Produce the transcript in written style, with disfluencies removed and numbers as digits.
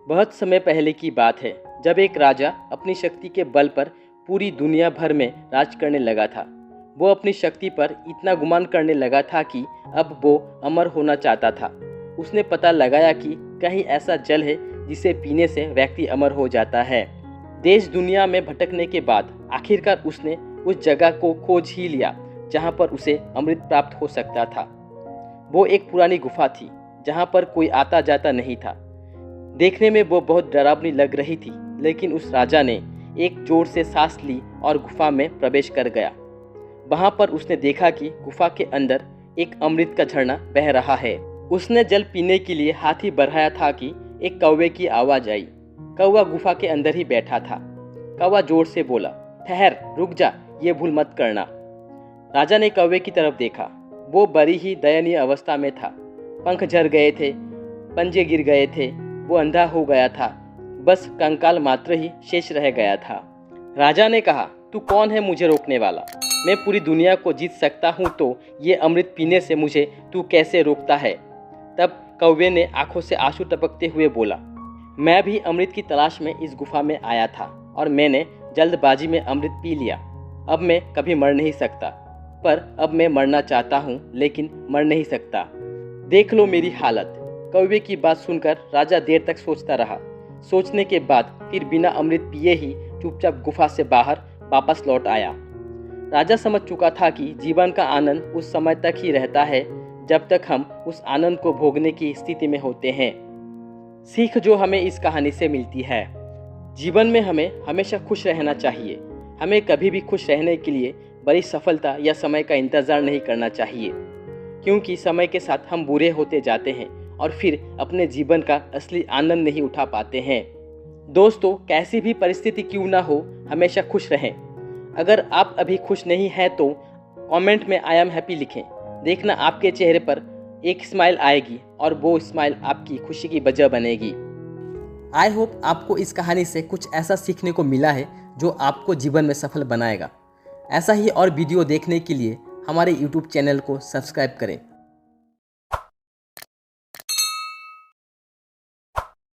बहुत समय पहले की बात है, जब एक राजा अपनी शक्ति के बल पर पूरी दुनिया भर में राज करने लगा था। वो अपनी शक्ति पर इतना गुमान करने लगा था कि अब वो अमर होना चाहता था। उसने पता लगाया कि कहीं ऐसा जल है जिसे पीने से व्यक्ति अमर हो जाता है। देश दुनिया में भटकने के बाद आखिरकार उसने उस जगह को खोज ही लिया जहाँ पर उसे अमृत प्राप्त हो सकता था। वो एक पुरानी गुफा थी जहाँ पर कोई आता जाता नहीं था। देखने में वो बहुत डरावनी लग रही थी, लेकिन उस राजा ने एक जोर से सांस ली और गुफा में प्रवेश कर गया। वहाँ पर उसने देखा कि गुफा के अंदर एक अमृत का झरना बह रहा है। उसने जल पीने के लिए हाथ ही बढ़ाया था कि एक कौवे की आवाज़ आई। कौवा गुफा के अंदर ही बैठा था। कौवा जोर से बोला, ठहर, रुक जा, ये भूल मत करना। राजा ने कौवे की तरफ देखा। वो बड़ी ही दयनीय अवस्था में था। पंख झड़ गए थे, पंजे गिर गए थे, वो अंधा हो गया था, बस कंकाल मात्र ही शेष रह गया था। राजा ने कहा, तू कौन है मुझे रोकने वाला? मैं पूरी दुनिया को जीत सकता हूँ, तो ये अमृत पीने से मुझे तू कैसे रोकता है? तब कौवे ने आंखों से आंसू टपकते हुए बोला, मैं भी अमृत की तलाश में इस गुफा में आया था और मैंने जल्दबाजी में अमृत पी लिया। अब मैं कभी मर नहीं सकता, पर अब मैं मरना चाहता हूँ लेकिन मर नहीं सकता। देख लो मेरी हालत। कौवे की बात सुनकर राजा देर तक सोचता रहा। सोचने के बाद फिर बिना अमृत पिए ही चुपचाप गुफा से बाहर वापस लौट आया। राजा समझ चुका था कि जीवन का आनंद उस समय तक ही रहता है जब तक हम उस आनंद को भोगने की स्थिति में होते हैं। सीख जो हमें इस कहानी से मिलती है, जीवन में हमें हमेशा खुश रहना चाहिए। हमें कभी भी खुश रहने के लिए बड़ी सफलता या समय का इंतज़ार नहीं करना चाहिए, क्योंकि समय के साथ हम बुरे होते जाते हैं और फिर अपने जीवन का असली आनंद नहीं उठा पाते हैं। दोस्तों, कैसी भी परिस्थिति क्यों ना हो, हमेशा खुश रहें। अगर आप अभी खुश नहीं हैं तो कमेंट में आई एम हैप्पी लिखें। देखना आपके चेहरे पर एक स्माइल आएगी और वो स्माइल आपकी खुशी की वजह बनेगी। आई होप आपको इस कहानी से कुछ ऐसा सीखने को मिला है जो आपको जीवन में सफल बनाएगा। ऐसा ही और वीडियो देखने के लिए हमारे YouTube चैनल को सब्सक्राइब करें।